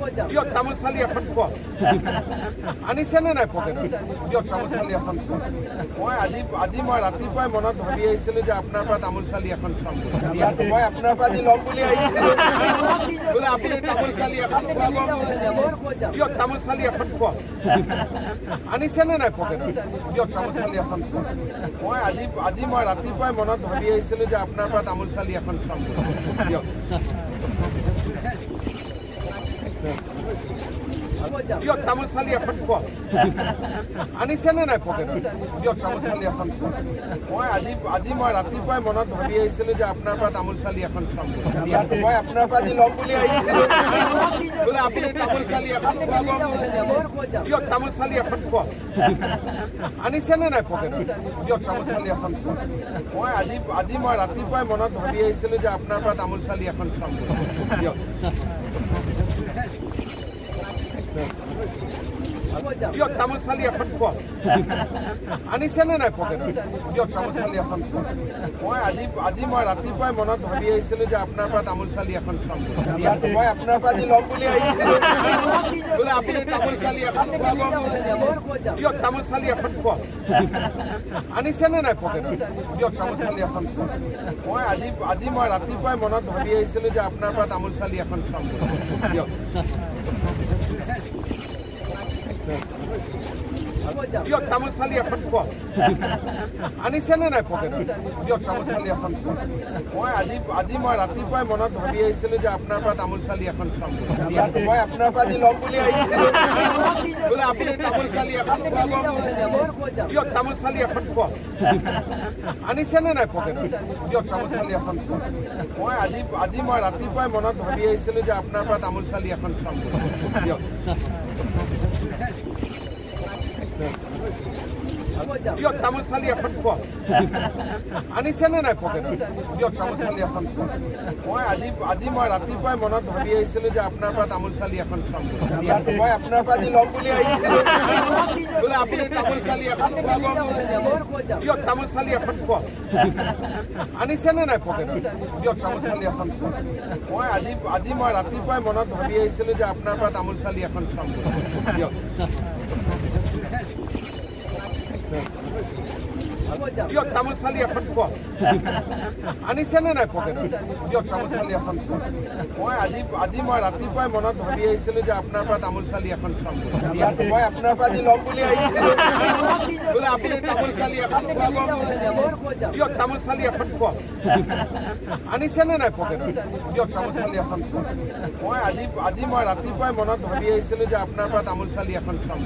দিয়ক তামোল চালি এখন খোৱা আনিছেনে নাই পকেটত দিয়ক তামোল চালি এখন খোৱা আজি মই ৰাতিপুৱাই মনত ভাবি আহিছিলোঁ যে আপোনাৰ পৰা তামোল চালি এখন খাম ইয়াত মই আপোনাৰ পৰা আজি ল'ম বুলি আহিছিলোঁ বোলে আপুনি তামোল চালি এখন খুৱাব দিয়ক তামোল চালি এখন খোৱা আনিছেনে নাই পকেটত দিয়ক তামোল চালি এখন খোৱা আজি মই ৰাতিপুৱাই মনত ভাবি আহিছিলোঁ যে আপোনাৰ পৰা তামোল চালি এখন খাম দিয়ক দিয়ক তামোল চালি এখন খোৱা আনিছেনে নাই পকেটত দিয়ক তামোল চালি এখন খোৱা আজি মই ৰাতিপুৱাই মনত ভাবি আহিছিলোঁ যে আপোনাৰ পৰা তামোল চালি এখন খাম ইয়াত মই আপোনাৰ পৰা আজি ল'ম বুলি আহিছিলোঁ বোলে আপুনি তামোল চালি এখন খুৱাব দিয়ক তামোল চালি এখন খোৱা আনিছেনে নাই পকেটত দিয়ক তামোল চালি এখন খোৱা আজি মই ৰাতিপুৱাই মনত ভাবি আহিছিলোঁ যে আপোনাৰ পৰা তামোল চালি এখন খাম দিয়ক দিয়ক তামোল চালি এখন খোৱা আনিছেনে নাই পকেটত দিয়ক তামোল চালি এখন খোৱা আজি মই ৰাতিপুৱাই মনত ভাবি আহিছিলোঁ যে আপোনাৰ পৰা তামোল চালি এখন খাম ইয়াত মই আপোনাৰ পৰা আজি ল'ম বুলি আহিছিলোঁ বোলে আপুনি তামোল চালি এখন খুৱাব দিয়ক তামোল চালি এখন খোৱা আনিছেনে নাই পকেটত দিয়ক তামোল চালি এখন খোৱা আজি মই ৰাতিপুৱাই মনত ভাবি আহিছিলোঁ যে আপোনাৰ পৰা তামোল চালি এখন খাম দিয়ক দিয়ক তামোল চালি এখন খোৱা আনিছেনে নাই পকেটত দিয়ক তামোল চালি এখন খোৱা আজি মই ৰাতিপুৱাই মনত ভাবি আহিছিলোঁ যে আপোনাৰ পৰা তামোল চালি এখন খাম ইয়াত মই আপোনাৰ পৰা আজি ল'ম বুলি আহিছিলোঁ বোলে আপুনি তামোল চালি এখন খুৱাব দিয়ক তামোল চালি এখন খোৱা আনিছেনে নাই পকেটত দিয়ক তামোল চালি এখন খোৱা আজি মই ৰাতিপুৱাই মনত ভাবি আহিছিলোঁ যে আপোনাৰ পৰা তামোল চালি এখন খাম দিয়ক দিয়ক তামোল চালি এখন খোৱা আনিছেনে নাই পকেটত দিয়ক তামোল চালি এখন খোৱা আজি মই ৰাতিপুৱাই মনত ভাবি আহিছিলোঁ যে আপোনাৰ পৰা তামোল চালি এখন খাম ইয়াত মই আপোনাৰ পৰা আজি ল'ম বুলি আহিছিলোঁ বোলে আপুনি তামোল চালি এখন খুৱাব দিয়ক তামোল চালি এখন খোৱা আনিছেনে নাই পকেটত দিয়ক তামোল চালি এখন খোৱা আজি মই ৰাতিপুৱাই মনত ভাবি আহিছিলোঁ যে আপোনাৰ পৰা তামোল চালি এখন খাম দিয়ক দিয়ক তামোল চালি এখন খোৱা আনিছেনে নাই পকেটত দিয়ক তামোল চালি এখন খোৱা আজি মই ৰাতিপুৱাই মনত ভাবি আহিছিলোঁ যে আপোনাৰ পৰা তামোল চালি এখন খাম ইয়াত মই আপোনাৰ পৰা আজি ল'ম বুলি আহিছিলোঁ বোলে আপুনি তামোল চালি এখন খুৱাব দিয়ক তামোল চালি এখন খোৱা আনিছেনে নাই পকেটত দিয়ক তামোল চালি এখন খোৱা আজি মই ৰাতিপুৱাই মনত ভাবি আহিছিলোঁ যে আপোনাৰ পৰা তামোল চালি এখন খাম